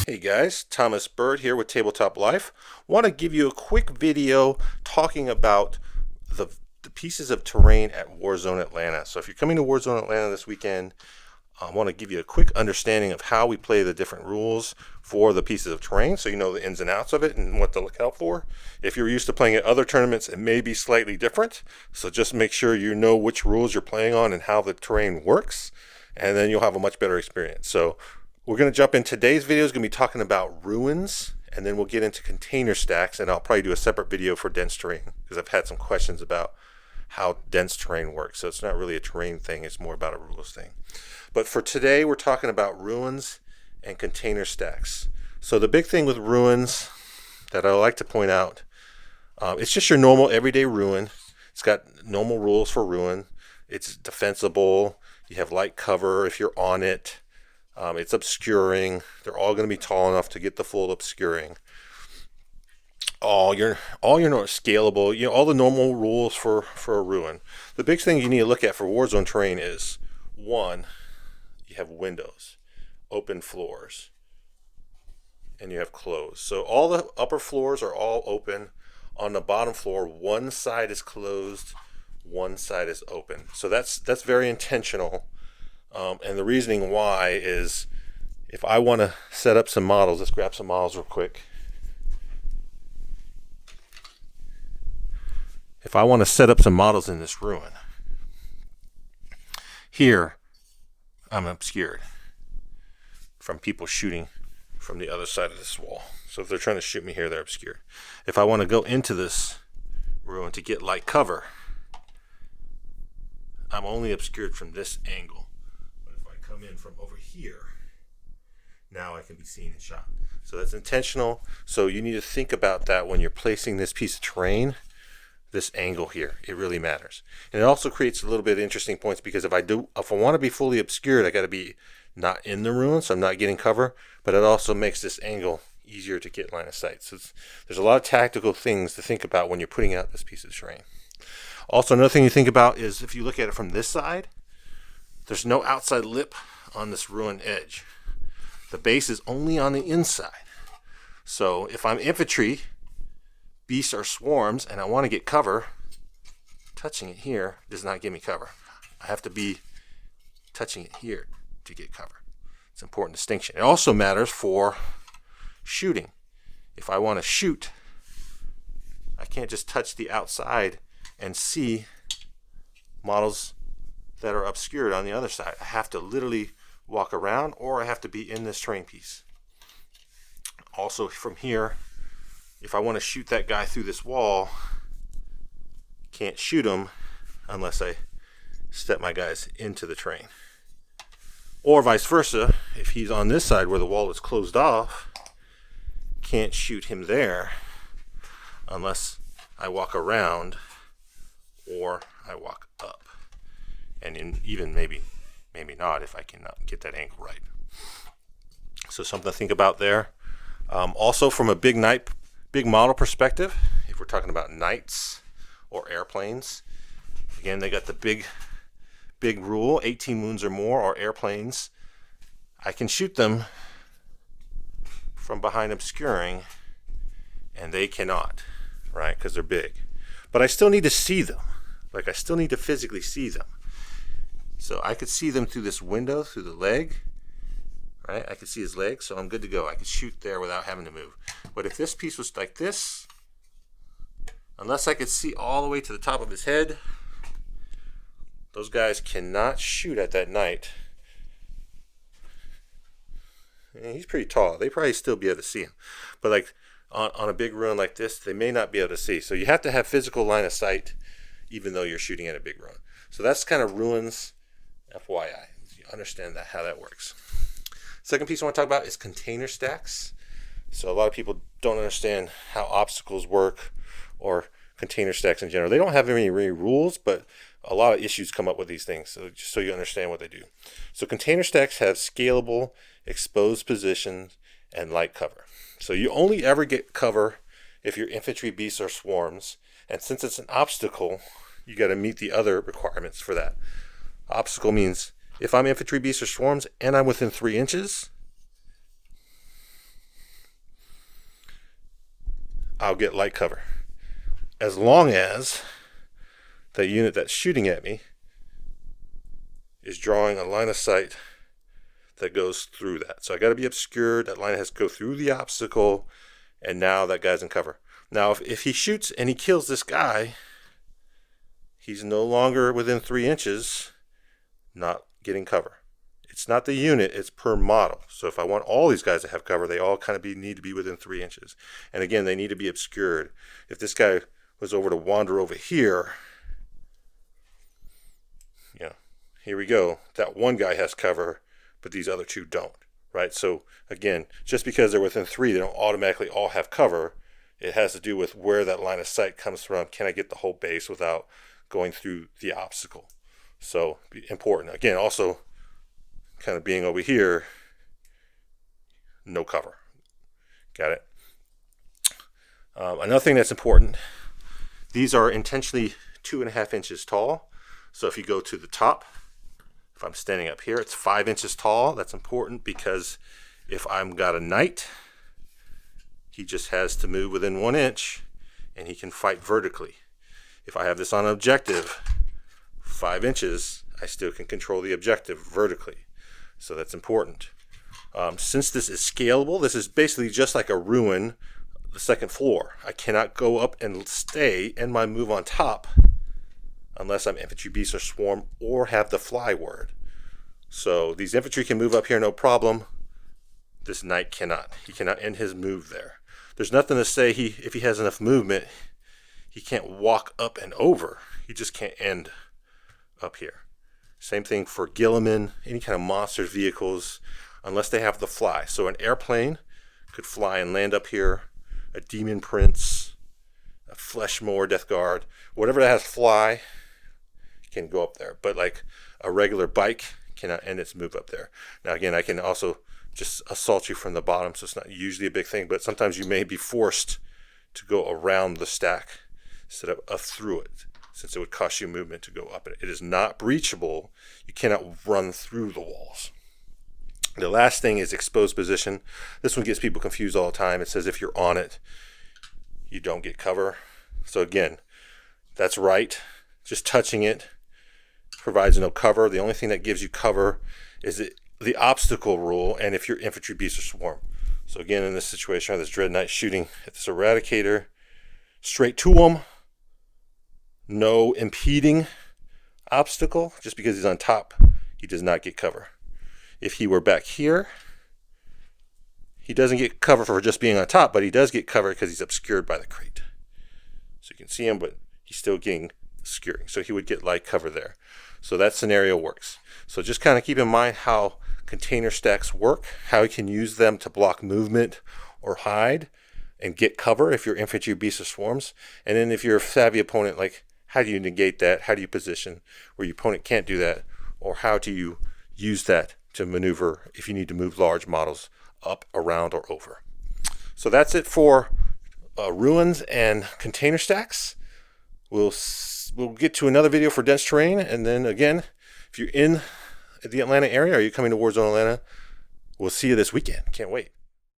Hey guys, Thomas Bird here with Tabletop Life. Want to give you a quick video talking about the pieces of terrain at Warzone Atlanta. So if you're coming to Warzone Atlanta this weekend, I want to give you a quick understanding of how we play the different rules for the pieces of terrain, so you know the ins and outs of it and what to look out for. If you're used to playing at other tournaments, it may be slightly different, so just make sure you know which rules you're playing on and how the terrain works, and then you'll have a much better experience. So we're going to jump in. Today's video is going to be talking about ruins, and then we'll get into container stacks, and I'll probably do a separate video for dense terrain because I've had some questions about how dense terrain works. So it's not really a terrain thing, it's more about a rules thing. But for today, we're talking about ruins and container stacks. So the big thing with ruins that I like to point out, it's just your normal everyday ruin. It's got normal rules for ruin. It's defensible. You have light cover if you're on it. It's obscuring. They're all going to be tall enough to get the full obscuring. All your scalable, all the normal rules for a ruin. The big thing you need to look at for Warzone terrain is, one, you have windows, open floors, and you have closed. So all the upper floors are all open. On the bottom floor, one side is closed, one side is open. So that's very intentional. And the reasoning why is, if I want to set up some models, let's grab some models real quick. If I want to set up some models in this ruin, here I'm obscured from people shooting from the other side of this wall. So if they're trying to shoot me here, they're obscured. If I want to go into this ruin to get light cover, I'm only obscured from this angle. But if I come in from over here, now I can be seen and shot. So that's intentional. So you need to think about that when you're placing this piece of terrain. This angle here, it really matters. And it also creates a little bit of interesting points, because if I want to be fully obscured, I got to be not in the ruin, so I'm not getting cover, but it also makes this angle easier to get line of sight. So there's a lot of tactical things to think about when you're putting out this piece of terrain. Also, another thing you think about is, if you look at it from this side, there's no outside lip on this ruin edge. The base is only on the inside. So if I'm infantry, beasts or swarms, and I want to get cover, touching it here does not give me cover. I have to be touching it here to get cover. It's an important distinction. It also matters for shooting. If I want to shoot, I can't just touch the outside and see models that are obscured on the other side. I have to literally walk around, or I have to be in this terrain piece. Also, from here, if I want to shoot that guy through this wall, can't shoot him unless I step my guys into the terrain. Or vice versa, if he's on this side where the wall is closed off, can't shoot him there unless I walk around or I walk up. And even maybe not, if I cannot get that angle right. So something to think about there. Also, from a big model perspective, if we're talking about knights or airplanes, again, they got the big rule, 18 wounds or more, or airplanes. I can shoot them from behind obscuring, and they cannot, right? Because they're big. But I still need to see them. I still need to physically see them. So I could see them through this window, through the leg, right? I could see his leg, so I'm good to go. I could shoot there without having to move. But if this piece was like this, unless I could see all the way to the top of his head, those guys cannot shoot at that knight. And he's pretty tall. They probably still be able to see him. But on a big ruin like this, they may not be able to see. So you have to have physical line of sight, even though you're shooting at a big ruin. So that's kind of ruins, FYI. You understand how that works. Second piece I want to talk about is container stacks. So a lot of people don't understand how obstacles work or container stacks in general. They don't have any rules, but a lot of issues come up with these things. So just so you understand what they do. So container stacks have scalable, exposed positions, and light cover. So you only ever get cover if you're infantry, beasts, or swarms. And since it's an obstacle, you got to meet the other requirements for that. Obstacle means if I'm infantry, beasts, or swarms and I'm within 3 inches, I'll get light cover. As long as the unit that's shooting at me is drawing a line of sight that goes through that. So I got to be obscured. That line has to go through the obstacle, and now that guy's in cover. Now, if he shoots and he kills this guy, he's no longer within 3 inches, not getting cover. It's not the unit, it's per model. So if I want all these guys to have cover, they all kind of need to be within 3 inches. And again, they need to be obscured. If this guy was over to wander over here, here we go. That one guy has cover, but these other two don't, right? So again, just because they're within 3, they don't automatically all have cover. It has to do with where that line of sight comes from. Can I get the whole base without going through the obstacle? So important. Again, also kind of being over here, no cover. Got it? Another thing that's important, these are intentionally 2.5 inches tall. So if you go to the top, if I'm standing up here, it's 5 inches tall. That's important because if I'm got a knight, he just has to move within 1 inch and he can fight vertically. If I have this on an objective, 5 inches, I still can control the objective vertically. So that's important. Since this is scalable, this is basically just like a ruin, the second floor. I cannot go up and stay and my move on top unless I'm infantry, beast, or swarm, or have the fly word. So these infantry can move up here no problem. This knight cannot. He cannot end his move there. There's nothing to say if he has enough movement, he can't walk up and over. He just can't end up here. Same thing for Gilliman, any kind of monster vehicles, unless they have the fly. So an airplane could fly and land up here. A Demon Prince, a Fleshmoor, Death Guard, whatever that has fly can go up there. But like a regular bike cannot end its move up there. Now again, I can also just assault you from the bottom, so it's not usually a big thing, but sometimes you may be forced to go around the stack instead of up through it, since it would cost you movement to go up it. It is not breachable. You cannot run through the walls. The last thing is exposed position. This one gets people confused all the time. It says if you're on it, you don't get cover. So again, that's right. Just touching it provides no cover. The only thing that gives you cover is the obstacle rule, and if you're infantry, beast, or swarm. So again, in this situation, I have this Dread Knight shooting at this Eradicator, straight to him. No impeding obstacle. Just because he's on top, he does not get cover. If he were back here, he doesn't get cover for just being on top, but he does get cover because he's obscured by the crate. So you can see him, but he's still getting obscuring. So he would get light cover there. So that scenario works. So just kind of keep in mind how container stacks work, how you can use them to block movement or hide and get cover if you're infantry, beasts, or swarms. And then if you're a savvy opponent, like how do you negate that? How do you position where your opponent can't do that? Or how do you use that to maneuver if you need to move large models up, around, or over? So that's it for ruins and container stacks. We'll get to another video for dense terrain, and then again, if you're in the Atlanta area or you're coming to Warzone Atlanta, we'll see you this weekend. Can't wait.